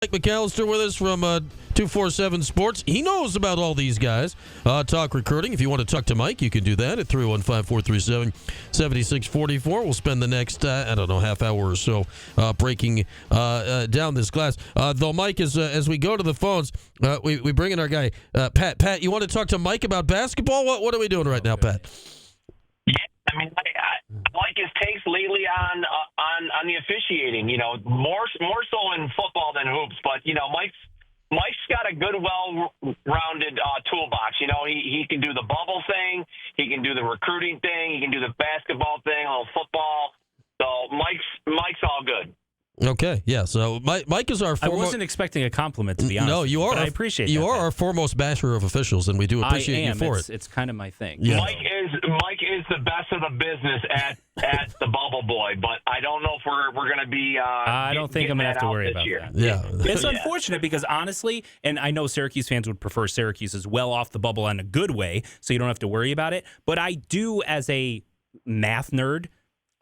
Mike McAllister with us from 247 Sports. He knows about all these guys. Talk recruiting. If you want to talk to Mike, you can do that at 315-437-7644. We'll spend the next, half hour or so breaking down this class. Though Mike is, as we go to the phones, we bring in our guy, Pat. Pat, you want to talk to Mike about basketball? What are we doing right now, Pat? Yeah, I mean, I like his takes lately on the officiating. You know, more so in football than hoops. But you know, Mike's got a good, well-rounded toolbox. You know, he can do the bubble thing, he can do the recruiting thing, he can do the basketball thing, a little football. So Mike's all good. Okay, yeah. So Mike is our foremost. I wasn't expecting a compliment, to be honest. No, you are. I appreciate you that. are our foremost basher of officials, and we do appreciate you for it. It's kind of my thing. Yeah. Mike is the best of the business at the bubble boy, but I don't know if we're going to be. I don't think I'm going to have to worry about year. that. Yeah, it's unfortunate because honestly, and I know Syracuse fans would prefer Syracuse as well off the bubble in a good way, so you don't have to worry about it. But I do, as a math nerd,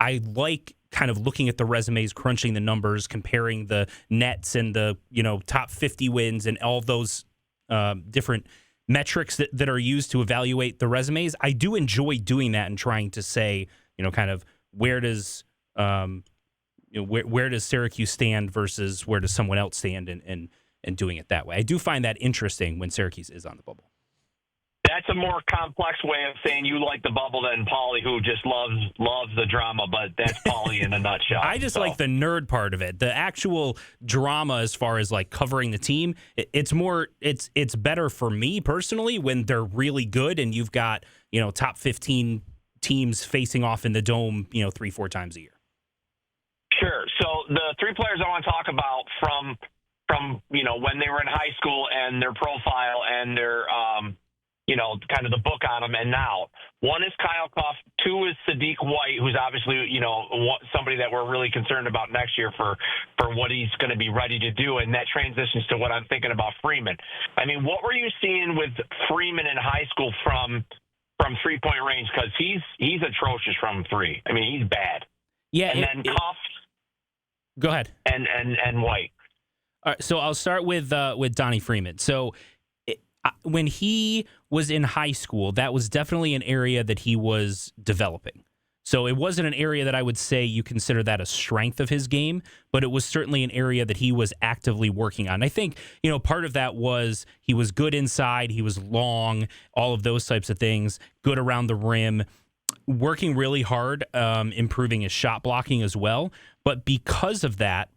I like kind of looking at the resumes, crunching the numbers, comparing the nets and the top 50 wins and all those different metrics that are used to evaluate the resumes. I do enjoy doing that and trying to say, kind of where does where does Syracuse stand versus where does someone else stand, and doing it that way. I do find that interesting when Syracuse is on the bubble. That's a more complex way of saying you like the bubble than Paulie, who just loves the drama, but that's Paulie in a nutshell. I just like the nerd part of it. The actual drama as far as like covering the team, it's better for me personally when they're really good and you've got, top 15 teams facing off in the dome, 3-4 times a year. Sure. So the three players I want to talk about from when they were in high school and their profile and their kind of the book on them, and now. One is Kyle Cuff. Two is Sadiq White, who's obviously, somebody that we're really concerned about next year for what he's going to be ready to do, and that transitions to what I'm thinking about Freeman. I mean, what were you seeing with Freeman in high school from three-point range? Because he's atrocious from three. I mean, he's bad. Yeah. And then Cuff. Go ahead. And White. All right, so I'll start with Donnie Freeman. So when he was in high school, that was definitely an area that he was developing. So it wasn't an area that I would say you consider that a strength of his game, but it was certainly an area that he was actively working on. I think, part of that was he was good inside, he was long, all of those types of things, good around the rim, working really hard, improving his shot blocking as well. But because of that,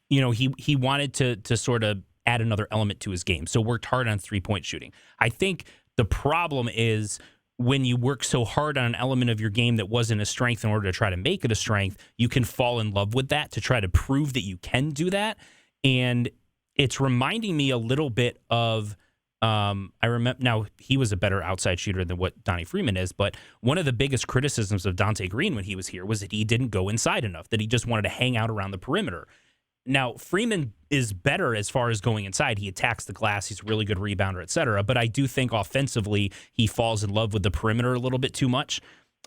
he wanted to sort of add another element to his game. So worked hard on three-point shooting. I think the problem is when you work so hard on an element of your game that wasn't a strength in order to try to make it a strength, you can fall in love with that to try to prove that you can do that. And it's reminding me a little bit of, I remember, now he was a better outside shooter than what Donnie Freeman is, but one of the biggest criticisms of Dante Green when he was here was that he didn't go inside enough, that he just wanted to hang out around the perimeter. Now, Freeman is better as far as going inside. He attacks the glass. He's a really good rebounder, et cetera. But I do think offensively, he falls in love with the perimeter a little bit too much.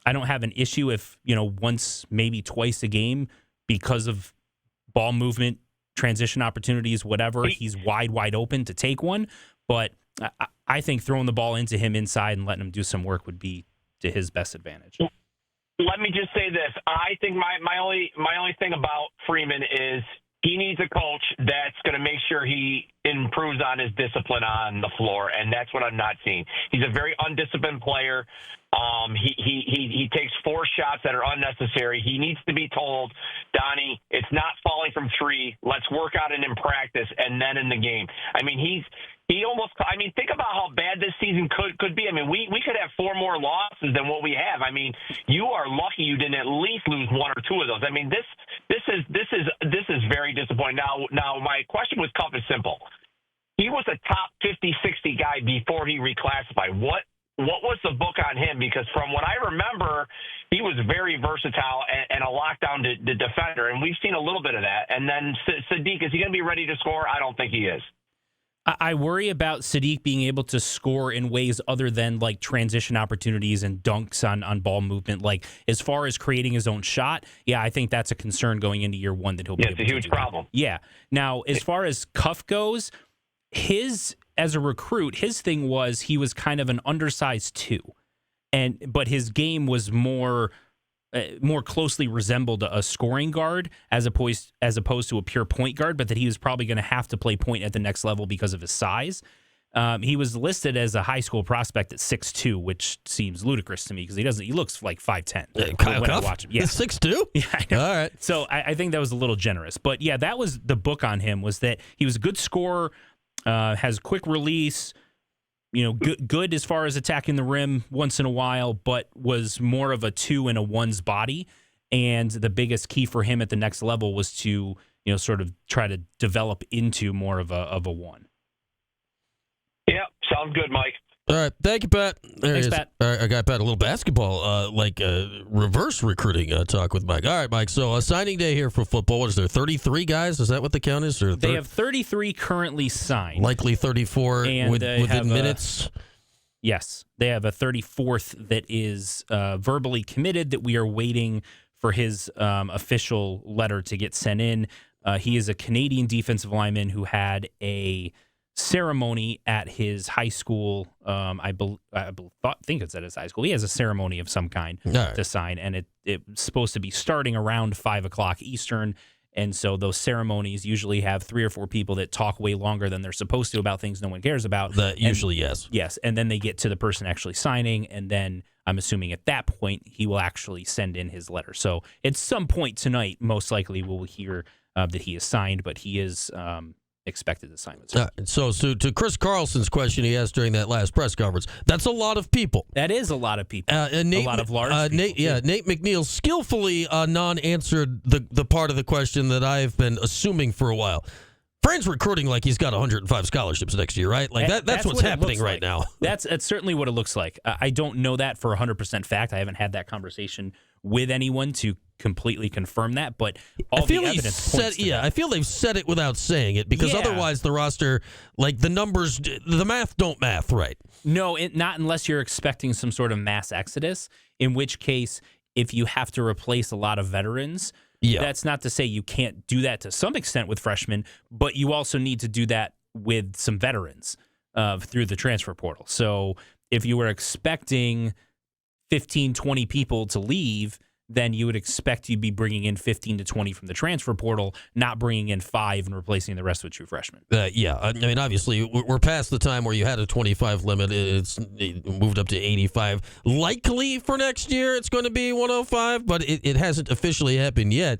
I don't have an issue if, once, maybe twice a game, because of ball movement, transition opportunities, whatever, he's wide open to take one. But I think throwing the ball into him inside and letting him do some work would be to his best advantage. Let me just say this. I think my only thing about Freeman is he needs a coach that's going to make sure he improves on his discipline on the floor, and that's what I'm not seeing. He's a very undisciplined player. He takes 4 shots that are unnecessary. He needs to be told, Donnie, it's not falling from 3. Let's work out it in practice and then in the game. I mean, think about how bad this season could be. I mean, we could have 4 more losses than what we have. I mean, you are lucky you didn't at least lose 1 or 2 of those. I mean, this is very disappointing. Now my question with Cuff is simple. He was a top 50, 60 guy before he reclassified. What was the book on him? Because from what I remember, he was very versatile and a lockdown defender, and we've seen a little bit of that. And then Sadiq, is he going to be ready to score? I don't think he is. I worry about Sadiq being able to score in ways other than like transition opportunities and dunks on ball movement. Like as far as creating his own shot, yeah, I think that's a concern going into year one that he'll be able to do. It's a huge problem. Yeah. Now, as far as Cuff goes, as a recruit, his thing was he was kind of an undersized 2. But his game was more closely resembled a scoring guard as opposed to a pure point guard, but that he was probably going to have to play point at the next level because of his size. He was listed as a high school prospect at 6'2", which seems ludicrous to me because he looks like 5'10". Kyle when Cuff? I watch him. Yeah. 6'2"? Yeah, I know. All right. So I think that was a little generous. But yeah, that was the book on him, was that he was a good scorer, has quick release, good as far as attacking the rim once in a while, but was more of a 2 in a 1's body. And the biggest key for him at the next level was to, sort of try to develop into more of a 1. Yeah, sounds good, Mike. All right. Thank you, Pat. Thanks, Pat. All right, I got Pat a little basketball, reverse recruiting talk with Mike. All right, Mike. So signing day here for football. What is there, 33 guys? Is that what the count is? Or they have 33 currently signed. Likely 34 within minutes. Yes. They have a 34th that is verbally committed that we are waiting for his official letter to get sent in. He is a Canadian defensive lineman who had a ceremony at his high school. I think it's at his high school. He has a ceremony of some kind to sign, and it's supposed to be starting around 5:00 Eastern. And so those ceremonies usually have 3 or 4 people that talk way longer than they're supposed to about things no one cares about. Yes. Yes, and then they get to the person actually signing, and then I'm assuming at that point he will actually send in his letter. So at some point tonight, most likely we'll hear that he is signed, but he is expected to sign it. So to Chris Carlson's question he asked during that last press conference, that's a lot of people. That is a lot of people. A lot of large people. Nate McNeil skillfully non-answered the part of the question that I've been assuming for a while. Frank's recruiting like he's got 105 scholarships next year, right? Like that's what's happening right now. That's certainly what it looks like. I don't know that for 100% fact. I haven't had that conversation with anyone to completely confirm that, but all the evidence points to that. I feel they've said it without saying it because otherwise the roster, like the numbers, the math don't math right. No, not unless you're expecting some sort of mass exodus, in which case if you have to replace a lot of veterans, that's not to say you can't do that to some extent with freshmen, but you also need to do that with some veterans through the transfer portal. So if you were expecting 15, 20 people to leave, then you would expect you'd be bringing in 15 to 20 from the transfer portal, not bringing in 5 and replacing the rest with true freshmen. I mean, obviously, we're past the time where you had a 25 limit. It moved up to 85. Likely for next year, it's going to be 105, but it hasn't officially happened yet,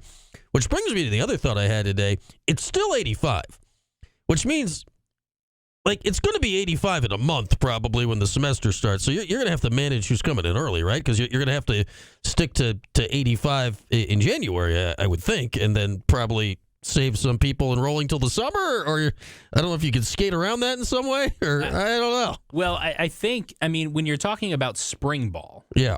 which brings me to the other thought I had today. It's still 85, which means it's going to be 85 in a month probably when the semester starts. So you're going to have to manage who's coming in early, right? Because you're going to have to stick to 85 in January, I would think, and then probably save some people enrolling till the summer. Or I don't know if you could skate around that in some way, or I don't know. Well, I think, when you're talking about spring ball. Yeah.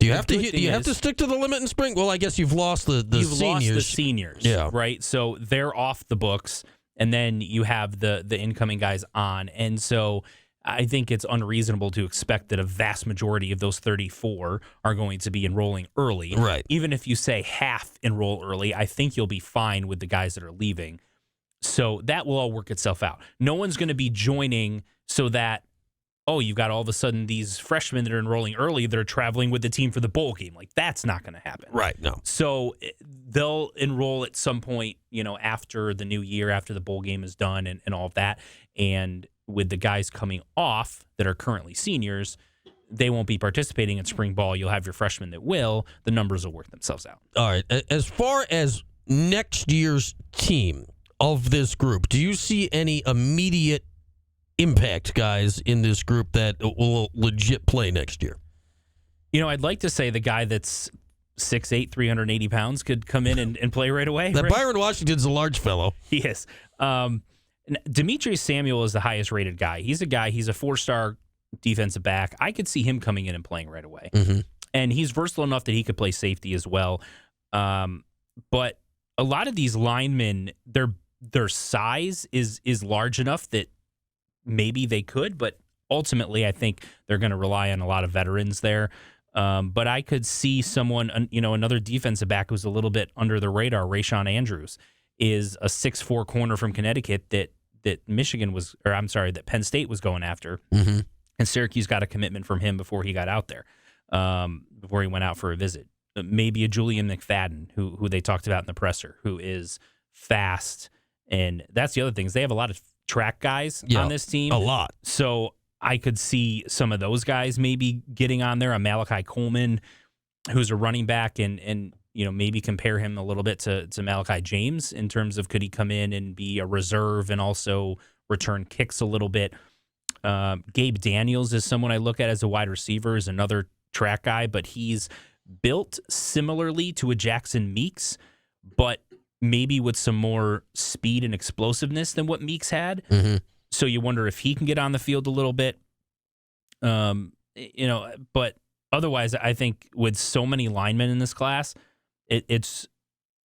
Do you have to stick to the limit in spring? Well, I guess you've lost the seniors. You've lost the seniors, yeah. Right? So they're off the books. And then you have the incoming guys on. And so I think it's unreasonable to expect that a vast majority of those 34 are going to be enrolling early. Right. Even if you say half enroll early, I think you'll be fine with the guys that are leaving. So that will all work itself out. No one's going to be joining so that, you've got all of a sudden these freshmen that are enrolling early that are traveling with the team for the bowl game. That's not going to happen. Right, no. So they'll enroll at some point, after the new year, after the bowl game is done and all of that. And with the guys coming off that are currently seniors, they won't be participating in spring ball. You'll have your freshmen that will. The numbers will work themselves out. All right. As far as next year's team of this group, do you see any immediate impact guys in this group that will legit play next year? I'd like to say the guy that's 6'8", 380 pounds could come in and play right away. That right? Byron Washington's a large fellow. He is. Demetrius Samuel is the highest rated guy. He's a 4-star defensive back. I could see him coming in and playing right away. Mm-hmm. And he's versatile enough that he could play safety as well. But a lot of these linemen, their size is large enough that maybe they could, but ultimately I think they're going to rely on a lot of veterans there. But I could see someone, another defensive back who's a little bit under the radar. Rayshawn Andrews is a 6'4" corner from Connecticut that that Penn State was going after. Mm-hmm. And Syracuse got a commitment from him before he got out there, before he went out for a visit. Maybe a Julian McFadden, who they talked about in the presser, who is fast. And that's the other thing, is they have a lot of track guys on this team. A lot. So I could see some of those guys maybe getting on there. A Malachi Coleman, who's a running back, and maybe compare him a little bit to Malachi James in terms of could he come in and be a reserve and also return kicks a little bit. Gabe Daniels is someone I look at as a wide receiver, is another track guy, but he's built similarly to a Jackson Meeks, but maybe with some more speed and explosiveness than what Meeks had. Mm-hmm. So you wonder if he can get on the field a little bit. But otherwise, I think with so many linemen in this class, it's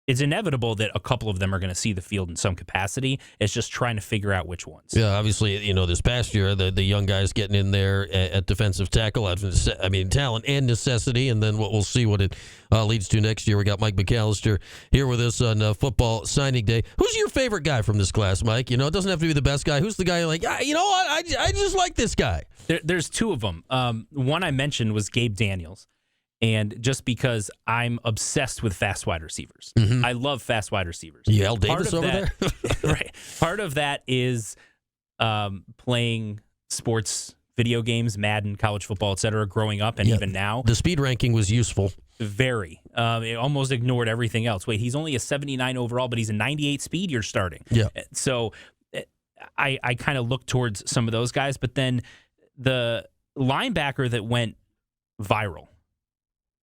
inevitable that a couple of them are going to see the field in some capacity. It's just trying to figure out which ones. Yeah, obviously, this past year, the young guys getting in there at defensive tackle, talent and necessity, and then we'll see what it leads to next year. We got Mike McAllister here with us on Football Signing Day. Who's your favorite guy from this class, Mike? It doesn't have to be the best guy. Who's the guy like, you know what, I just like this guy? There's two of them. One I mentioned was Gabe Daniels. And just because I'm obsessed with fast wide receivers. Mm-hmm. I love fast wide receivers. Al Davis over there? Right. Part of that is playing sports, video games, Madden, college football, et cetera, growing up, and even now. The speed ranking was useful. Very. It almost ignored everything else. Wait, he's only a 79 overall, but he's a 98 speed you're starting. Yeah. So I kind of look towards some of those guys, but then the linebacker that went viral,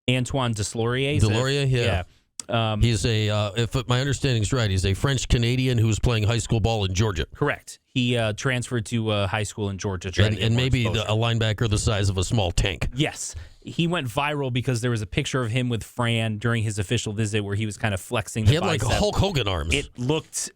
Antoine Deslauriers. Deslauriers, yeah. He's if my understanding is right, he's a French-Canadian who's playing high school ball in Georgia. Correct. He transferred to high school in Georgia. And maybe a linebacker the size of a small tank. Yes. He went viral because there was a picture of him with Fran during his official visit where he was kind of flexing the bicep. He had like Hulk Hogan arms. It looked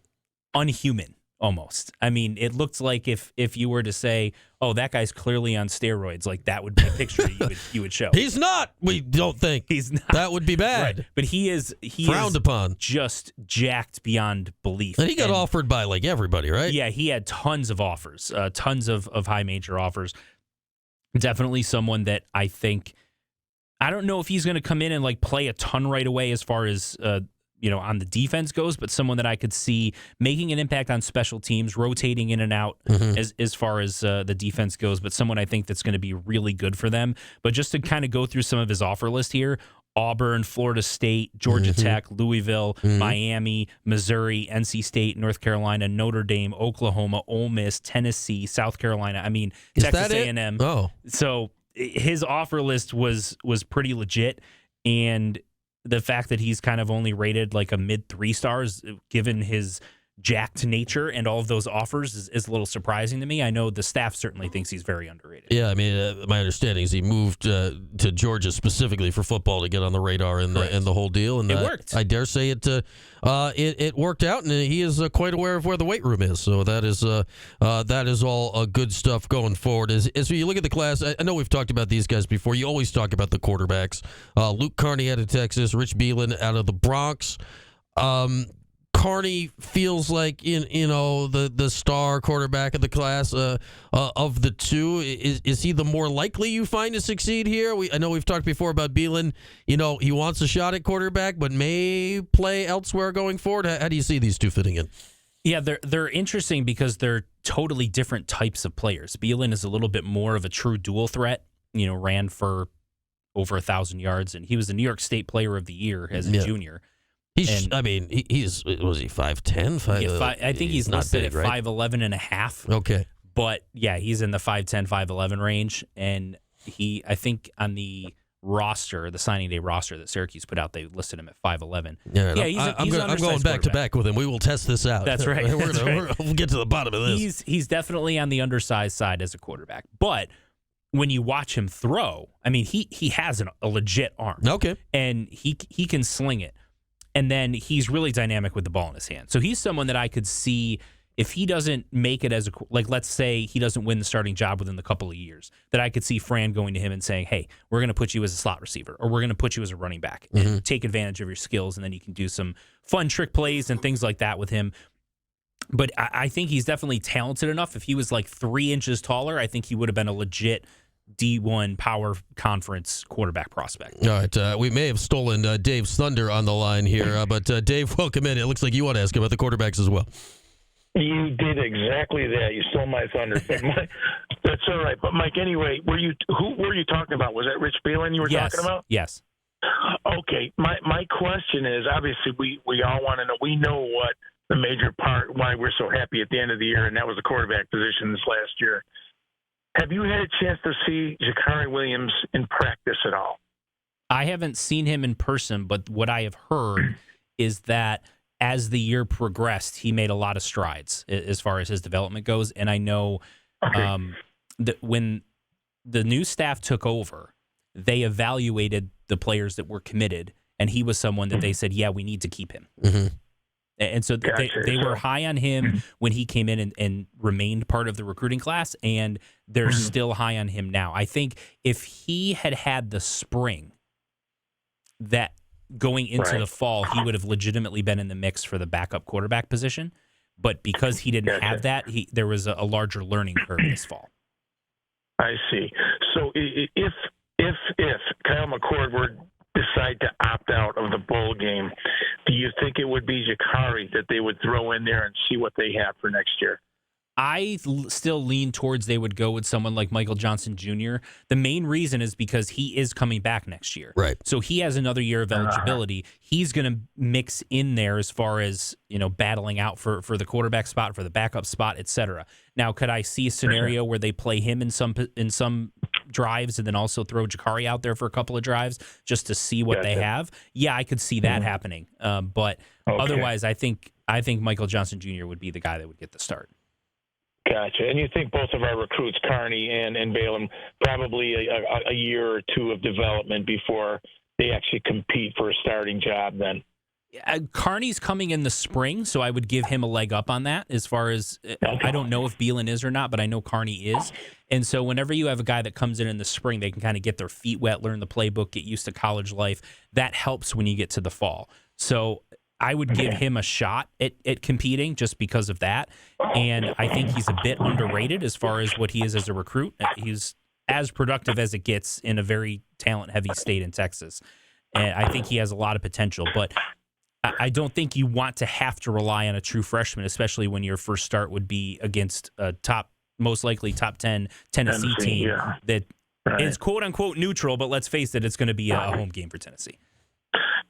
unhuman. Almost. I mean, it looked like if you were to say, "Oh, that guy's clearly on steroids," like that would be a picture you would show. He's not. We don't think he's not. That would be bad. Right. But he is frowned upon, just jacked beyond belief. And he got offered by like everybody, right? Yeah, he had tons of offers, tons of high major offers. Definitely someone that I think. I don't know if he's going to come in and like play a ton right away as far as. On the defense goes, but someone that I could see making an impact on special teams, rotating in and out as far as the defense goes, but someone I think that's going to be really good for them. But just to kind of go through some of his offer list here, Auburn, Florida State, Georgia Tech, Louisville, Miami, Missouri, NC State, North Carolina, Notre Dame, Oklahoma, Ole Miss, Tennessee, South Carolina. I mean, Texas A&M. Oh. So his offer list was pretty legit, and the fact that he's kind of only rated like a mid 3 stars, given his jacked nature and all of those offers, is a little surprising to me. I know the staff certainly thinks he's very underrated. Yeah, I mean, my understanding is he moved to Georgia specifically for football to get on the radar and the whole deal. And it worked. I dare say it worked out, and he is quite aware of where the weight room is. So that is all good stuff going forward. As you look at the class, I know we've talked about these guys before. You always talk about the quarterbacks. Luke Carney out of Texas, Rich Beelan out of the Bronx. Carney feels like the star quarterback of the class of the two. Is he the more likely you find to succeed here? I know we've talked before about Beelan. He wants a shot at quarterback, but may play elsewhere going forward. How do you see these two fitting in? Yeah, they're interesting because they're totally different types of players. Beelan is a little bit more of a true dual threat. Ran for over 1,000 yards, and he was the New York State Player of the Year as a junior. Was he 5'10"? I think he's not listed big, at right? 5'11 and a half. Okay. But yeah, he's in the 5'10", 5'11 range. And I think on the roster, the signing day roster that Syracuse put out, they listed him at 5'11. Yeah, I'm going back to back with him. We will test this out. That's right. We'll get to the bottom of this. He's definitely on the undersized side as a quarterback. But when you watch him throw, I mean, he has a legit arm. Okay. And he can sling it. And then he's really dynamic with the ball in his hand. So he's someone that I could see if he doesn't make it as a, like, let's say he doesn't win the starting job within a couple of years, that I could see Fran going to him and saying, hey, we're going to put you as a slot receiver, or we're going to put you as a running back and take advantage of your skills, and then you can do some fun trick plays and things like that with him. But I think he's definitely talented enough. If he was like 3 inches taller, I think he would have been a legit D1 power conference quarterback prospect. All right. We may have stolen Dave's thunder on the line here, but Dave, welcome in. It looks like you want to ask about the quarterbacks as well. You did exactly that. You stole my thunder. But that's all right. But Mike, anyway, who were you talking about? Was that Rich Balin you were talking about? Yes. Okay. My question is, obviously we all want to know. We know what the major part why we're so happy at the end of the year, and that was the quarterback position this last year. Have you had a chance to see Jakari Williams in practice at all? I haven't seen him in person, but what I have heard is that as the year progressed, he made a lot of strides as far as his development goes. And I know that when the new staff took over, they evaluated the players that were committed, and he was someone that they said, yeah, we need to keep him. Mm-hmm. And so they were high on him when he came in and remained part of the recruiting class, and they're still high on him now. I think if he had the spring that going into the fall, he would have legitimately been in the mix for the backup quarterback position. But because he didn't have that, there was a larger learning curve this fall. I see. So if Kyle McCord were decide to opt out of the bowl game, do you think it would be Jakari that they would throw in there and see what they have for next year? I still lean towards they would go with someone like Michael Johnson Jr. The main reason is because he is coming back next year. Right. So he has another year of eligibility. He's going to mix in there as far as, battling out for the quarterback spot, for the backup spot, et cetera. Now, could I see a scenario where they play him in some drives and then also throw Jakari out there for a couple of drives just to see what they have? Yeah, I could see that happening. But otherwise, I think Michael Johnson Jr. would be the guy that would get the start. Gotcha. And you think both of our recruits, Carney and Balaam, probably a year or two of development before they actually compete for a starting job then? Carney's coming in the spring, so I would give him a leg up on that as far as I don't know if Beelan is or not, but I know Carney is. And so whenever you have a guy that comes in the spring, they can kind of get their feet wet, learn the playbook, get used to college life. That helps when you get to the fall. So I would give him a shot at competing just because of that. And I think he's a bit underrated as far as what he is as a recruit. He's as productive as it gets in a very talent-heavy state in Texas. And I think he has a lot of potential. But I don't think you want to have to rely on a true freshman, especially when your first start would be against a most likely top 10 Tennessee team that is quote-unquote neutral, but let's face it, it's going to be a home game for Tennessee.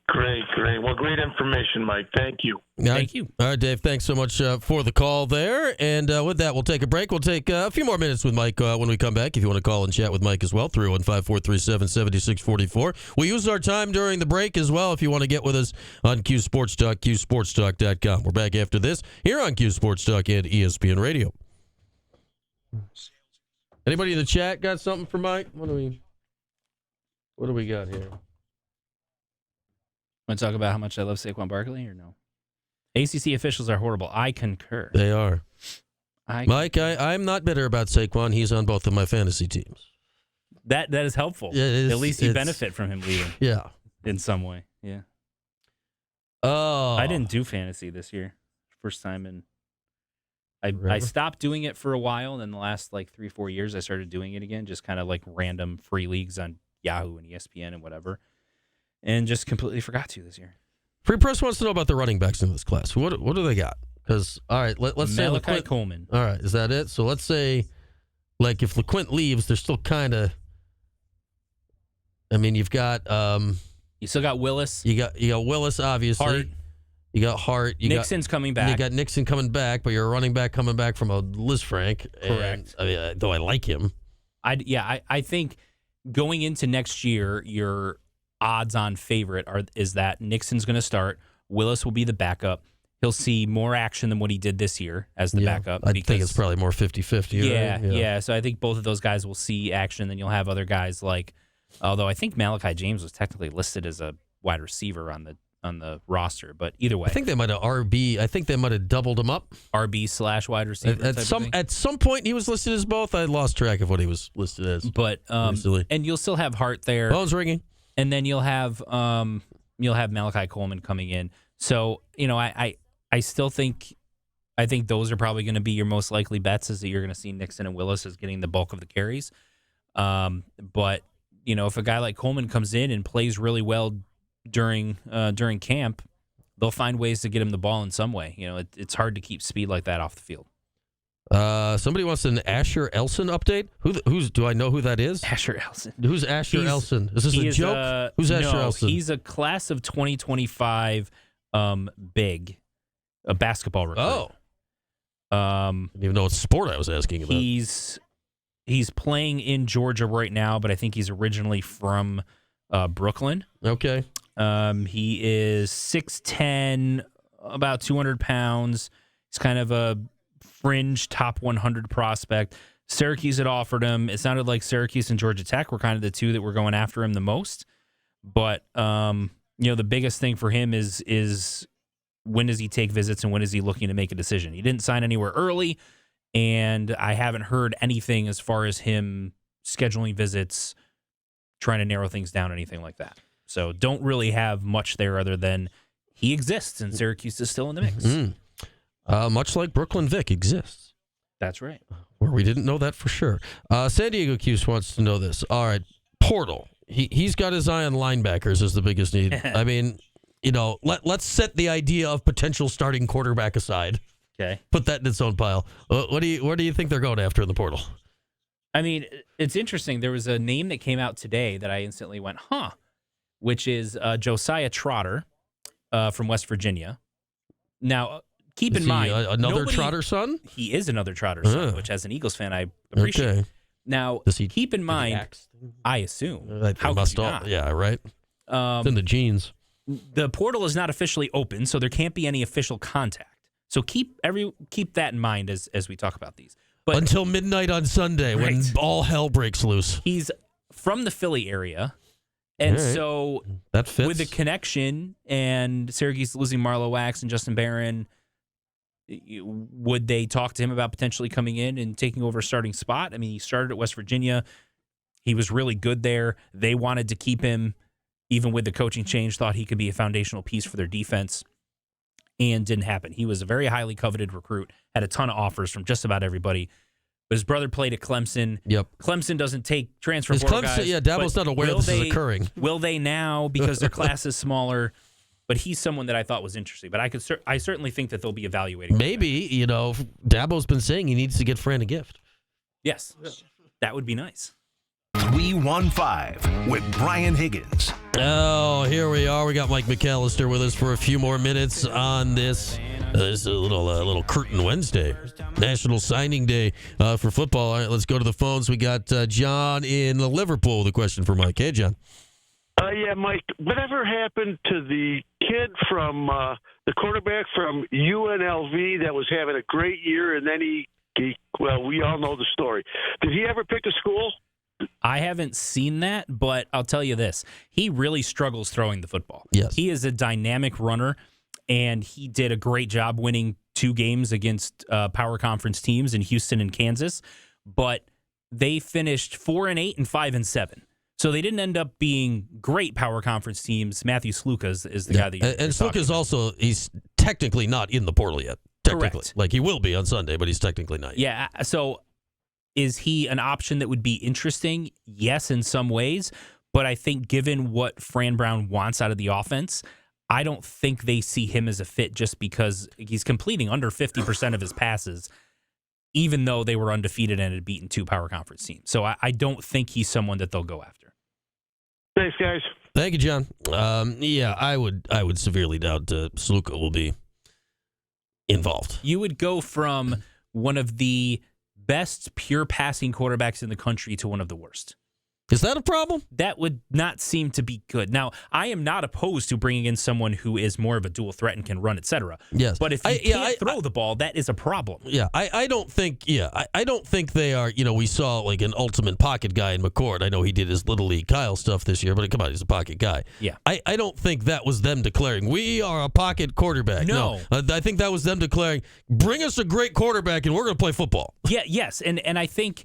Great. Well, great information, Mike. Thank you. Thank you. All right, Dave, thanks so much for the call there. And with that, we'll take a break. We'll take a few more minutes with Mike when we come back. If you want to call and chat with Mike as well, 315-437-7644. We'll use our time during the break as well if you want to get with us on Q Sports Talk, QSportsTalk.com. We're back after this here on Q Sports Talk and ESPN Radio. Anybody in the chat got something for Mike? What do we got here? Want to talk about how much I love Saquon Barkley or no? ACC officials are horrible. I concur. They are. Mike, I'm not bitter about Saquon. He's on both of my fantasy teams. That is helpful. Yeah, it is, at least you benefit from him leaving. Yeah. In some way. Yeah. Oh. I didn't do fantasy this year. First time in. I stopped doing it for a while, and then the last 3-4 years I started doing it again, just kind of like random free leagues on Yahoo and ESPN and whatever. And just completely forgot to this year. Free Press wants to know about the running backs in this class. What do they got? Because, all right, let's say Malachi Coleman. All right, is that it? So let's say, if LeQuint leaves, they're still kind of. I mean, you've got. You still got Willis. You got Willis, obviously. Hart. You got Hart. Nixon's coming back. You got Nixon coming back, but you're a running back coming back from a Liz Frank. Correct. And, though I like him. I think going into next year, your odds-on favorite is that Nixon's going to start. Willis will be the backup. He'll see more action than what he did this year as the backup. I think it's probably more 50-50. Yeah. So I think both of those guys will see action. Then you'll have other guys although I think Malachi James was technically listed as a wide receiver on the on the roster. But either way, I think they might have RB. I think they might have doubled him up. RB/wide receiver. At some point he was listed as both. I lost track of what he was listed as. But and you'll still have Hart there. Phone's ringing. And then you'll have Malachi Coleman coming in. So, I still think those are probably going to be your most likely bets, is that you're going to see Nixon and Willis as getting the bulk of the carries. But, if a guy like Coleman comes in and plays really well during camp, they'll find ways to get him the ball in some way. It's hard to keep speed like that off the field. Somebody wants an Asher Elson update. Who's do I know who that is? Asher Elson. Who's Asher Elson? Is this a joke? Who's Asher Elson? He's a class of 2025 big, a basketball recruit. Oh. I didn't even know what sport I was asking about. He's playing in Georgia right now, but I think he's originally from Brooklyn. Okay. He is 6'10", about 200 pounds. He's kind of a fringe top 100 prospect. Syracuse had offered him. It sounded like Syracuse and Georgia Tech were kind of the two that were going after him the most. But the biggest thing for him is when does he take visits and when is he looking to make a decision? He didn't sign anywhere early, and I haven't heard anything as far as him scheduling visits, trying to narrow things down, anything like that. So don't really have much there other than he exists, and Syracuse is still in the mix. Mm. Much like Brooklyn Vic exists. That's right. Where we didn't know that for sure. San Diego Cuse wants to know this. All right, Portal. He's got his eye on linebackers as the biggest need. I mean, let's set the idea of potential starting quarterback aside. Okay. Put that in its own pile. Where do you think they're going after in the portal? I mean, it's interesting. There was a name that came out today that I instantly went, which is Josiah Trotter from West Virginia. Now, keep in mind, another Trotter son? He is another Trotter son, which as an Eagles fan, I appreciate. Okay. Now, keep in mind, I assume. How could you not? Yeah, right. It's in the genes. The portal is not officially open, so there can't be any official contact. So keep that in mind as we talk about these. But until midnight on Sunday, when all hell breaks loose. He's from the Philly area, and so that fits. With the connection and Syracuse losing Marlo Wax and Justin Barron, would they talk to him about potentially coming in and taking over a starting spot? I mean, he started at West Virginia. He was really good there. They wanted to keep him, even with the coaching change, thought he could be a foundational piece for their defense, and didn't happen. He was a very highly coveted recruit, had a ton of offers from just about everybody. But his brother played at Clemson. Yep. Clemson doesn't take transfer portal guys. Yeah, Dabo's not aware this is occurring. Will they now, because their class is smaller? But he's someone that I thought was interesting. But I certainly think that they'll be evaluating. Maybe, Dabo's been saying he needs to get Fran a gift. Yes, that would be nice. 315 with Brian Higgins. Oh, here we are. We got Mike McAllister with us for a few more minutes on this. This is a little Curtain Wednesday, National Signing Day for football. All right, let's go to the phones. We got John in Liverpool with a question for Mike. Hey, John. Yeah, Mike, whatever happened to the kid from the quarterback from UNLV that was having a great year, and then well, we all know the story. Did he ever pick a school? I haven't seen that, but I'll tell you this. He really struggles throwing the football. Yes. He is a dynamic runner, and he did a great job winning 2 games against power conference teams in Houston and Kansas, but they finished 4-8 and 5-7. So they didn't end up being great power conference teams. Matthew Sluka is the guy that you're and Sluka's also, he's technically not in the portal yet. Technically. Correct. Like he will be on Sunday, but he's technically not yet. Yeah, so is he an option that would be interesting? Yes, in some ways. But I think given what Fran Brown wants out of the offense, I don't think they see him as a fit just because he's completing under 50% of his passes, even though they were undefeated and had beaten 2 power conference teams. So I don't think he's someone that they'll go after. Thanks, guys. Thank you, John. Yeah, I would severely doubt Sluka will be involved. You would go from one of the best pure passing quarterbacks in the country to one of the worst. Is that a problem? That would not seem to be good. Now, I am not opposed to bringing in someone who is more of a dual threat and can run, etc. Yes. But if you can't throw the ball, that is a problem. Yeah, I don't think they are, we saw like an ultimate pocket guy in McCord. I know he did his Little League Kyle stuff this year, but come on, he's a pocket guy. Yeah. I don't think that was them declaring, we are a pocket quarterback. No. I think that was them declaring, bring us a great quarterback and we're going to play football. Yeah, yes. And I think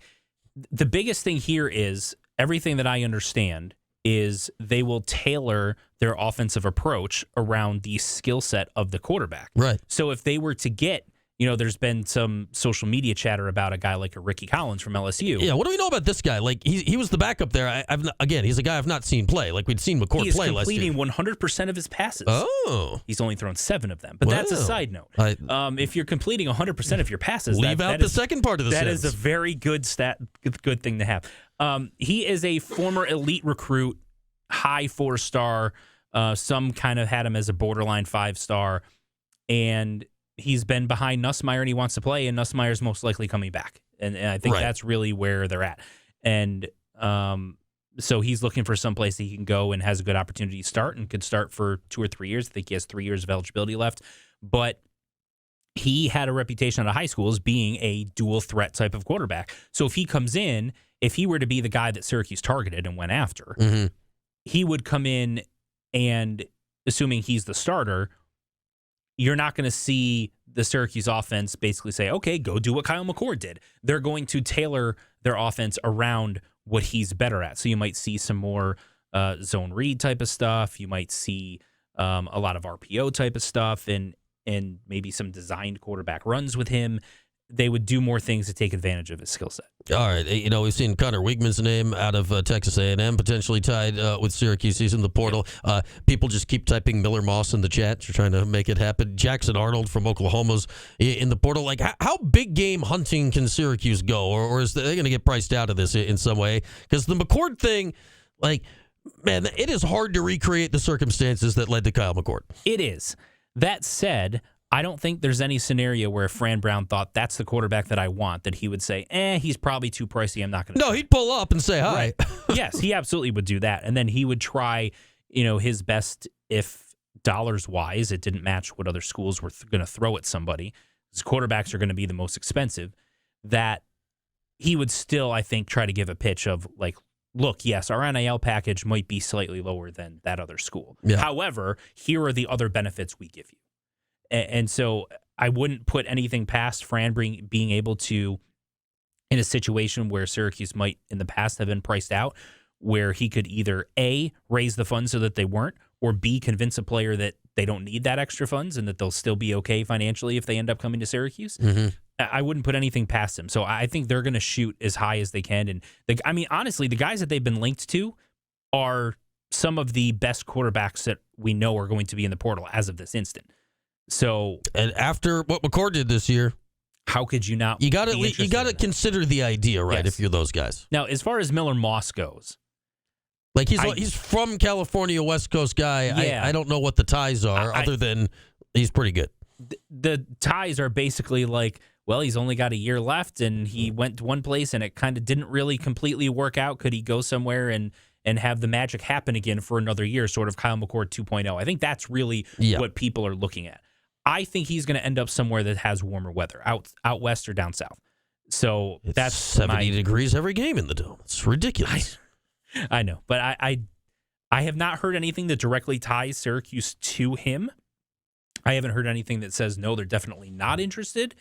the biggest thing here is, everything that I understand is they will tailor their offensive approach around the skill set of the quarterback. Right. So if they were to get, there's been some social media chatter about a guy like a Ricky Collins from LSU. Yeah, what do we know about this guy? Like, he was the backup there. He's a guy I've not seen play. Like, we'd seen McCord play last year. He's completing 100% of his passes. Oh. He's only thrown 7 of them. But that's a side note. If you're completing 100% of your passes, leave out the second part of the sentence. That is a very good good thing to have. He is a former elite recruit, high 4-star. Some kind of had him as a borderline 5-star. And he's been behind Nussmeier and he wants to play, and Nussmeier's most likely coming back. And I think that's really where they're at. And so he's looking for some place that he can go and has a good opportunity to start, and could start for 2 or 3 years. I think he has 3 years of eligibility left. But he had a reputation out of high school as being a dual threat type of quarterback. So if he comes in, if he were to be the guy that Syracuse targeted and went after, he would come in, and assuming he's the starter, you're not going to see the Syracuse offense basically say, okay, go do what Kyle McCord did. They're going to tailor their offense around what he's better at. So you might see some more zone read type of stuff. You might see a lot of RPO type of stuff, and maybe some designed quarterback runs with him. They would do more things to take advantage of his skill set. All right. We've seen Connor Weigman's name out of Texas A&M, potentially tied with Syracuse. He's in the portal. People just keep typing Miller Moss in the chat. You're trying to make it happen. Jackson Arnold from Oklahoma's in the portal. Like, how big game hunting can Syracuse go? Or is they going to get priced out of this in some way? Because the McCord thing, like, man, it is hard to recreate the circumstances that led to Kyle McCord. It is. That said, I don't think there's any scenario where Fran Brown thought that's the quarterback that I want, that he would say, he's probably too pricey, I'm not going to. No, he'd pull up and say hi. Right. Yes, he absolutely would do that. And then he would try, his best, if dollars-wise it didn't match what other schools were going to throw at somebody. His quarterbacks are going to be the most expensive. That he would still, I think, try to give a pitch of, like, look, yes, our NIL package might be slightly lower than that other school. Yeah. However, here are the other benefits we give you. And so I wouldn't put anything past Fran being able to, in a situation where Syracuse might in the past have been priced out, where he could either A, raise the funds so that they weren't, or B, convince a player that they don't need that extra funds and that they'll still be okay financially if they end up coming to Syracuse. Mm-hmm. I wouldn't put anything past him. So I think they're going to shoot as high as they can. And honestly, the guys that they've been linked to are some of the best quarterbacks that we know are going to be in the portal as of this instant. So, and after what McCord did this year, how could you not? You got to consider the idea, right? Yes. If you're those guys. Now, as far as Miller Moss goes, like he's from California, West Coast guy. Yeah. I don't know what the ties are, other than he's pretty good. The ties are basically like, well, he's only got a year left, and he went to one place, and it kind of didn't really completely work out. Could he go somewhere and have the magic happen again for another year, sort of Kyle McCord 2.0? I think that's really what people are looking at. I think he's going to end up somewhere that has warmer weather, out west or down south. So it's that's 70 degrees every game in the Dome. It's ridiculous. I know, but I have not heard anything that directly ties Syracuse to him. I haven't heard anything that says, no, they're definitely not interested.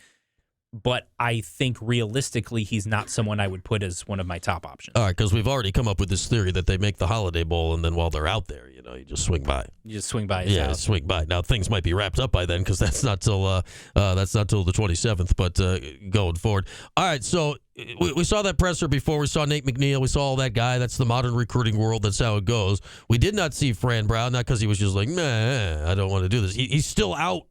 But I think realistically, he's not someone I would put as one of my top options. All right, because we've already come up with this theory that they make the Holiday Bowl, and then while they're out there, you just swing by. You just swing by his house. Swing by. Now things might be wrapped up by then because that's not till the 27th. But going forward, all right. So we saw that presser before. We saw Nate McNeil. We saw all that guy. That's the modern recruiting world. That's how it goes. We did not see Fran Brown, not because he was just like, nah, I don't want to do this. He's still out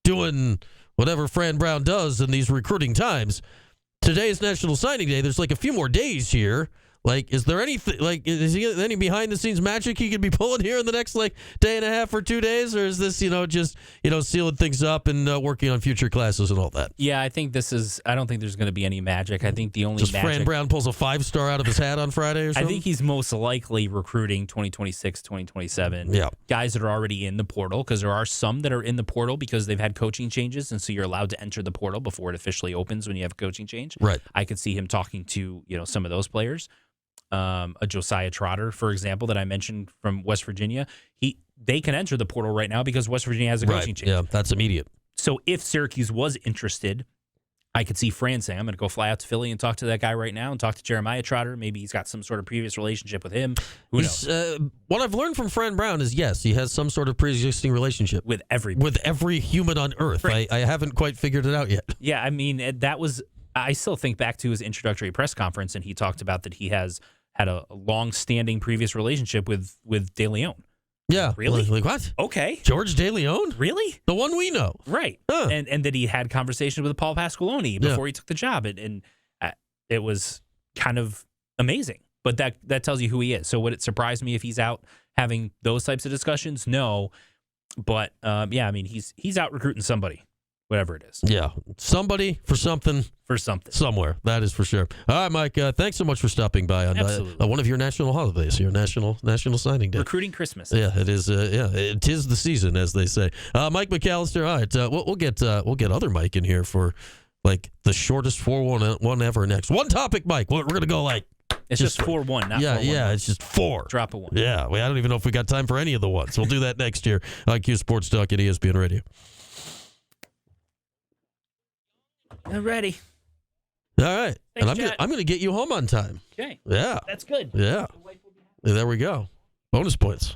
doing whatever Fran Brown does in these recruiting times. Today's National Signing Day. There's like a few more days here. Like, is there anything, like, is he any behind the scenes magic he could be pulling here in the next, like, day and a half or 2 days? Or is this, just, sealing things up and working on future classes and all that? Yeah, I think I don't think there's going to be any magic. I think the only Just magic. Fran Brown pulls a 5-star out of his hat on Friday or something? I think he's most likely recruiting 2026, 2027. Yeah. Guys that are already in the portal, because there are some that are in the portal because they've had coaching changes, and so you're allowed to enter the portal before it officially opens when you have a coaching change. Right. I could see him talking to, some of those players. A Josiah Trotter, for example, that I mentioned from West Virginia, they can enter the portal right now because West Virginia has a coaching change. Yeah, that's immediate. So if Syracuse was interested, I could see Fran saying, I'm going to go fly out to Philly and talk to that guy right now and talk to Jeremiah Trotter. Maybe he's got some sort of previous relationship with him. Who knows? What I've learned from Fran Brown is, yes, he has some sort of pre-existing relationship. With every human on earth. Right. I haven't quite figured it out yet. Yeah, I mean, I still think back to his introductory press conference, and he talked about that he has had a long-standing previous relationship with De Leon. Yeah. Really? Like what? Okay. George De Leon? Really? The one we know. Right. Huh. And that he had conversations with Paul Pasqualoni before he took the job. And it was kind of amazing. But that tells you who he is. So would it surprise me if he's out having those types of discussions? No. But, I mean, he's out recruiting somebody, whatever it is. Yeah. Somebody for something. For something. Somewhere. That is for sure. All right, Mike, thanks so much for stopping by on one of your national holidays, your national signing day. Recruiting Christmas. Yeah, it is. It is the season, as they say. Mike McAllister. All right, we'll get other Mike in here for like the shortest 4-1 ever next. One topic, Mike. We're gonna go like. It's just 4-1, not 4-1. Yeah, it's just 4. Drop a 1. Yeah, I don't even know if we got time for any of the ones. We'll do that next year on Q Sports Talk at ESPN Radio. I'm ready. All right. Thanks, and I'm going to get you home on time. Okay. Yeah. That's good. Yeah. There we go. Bonus points.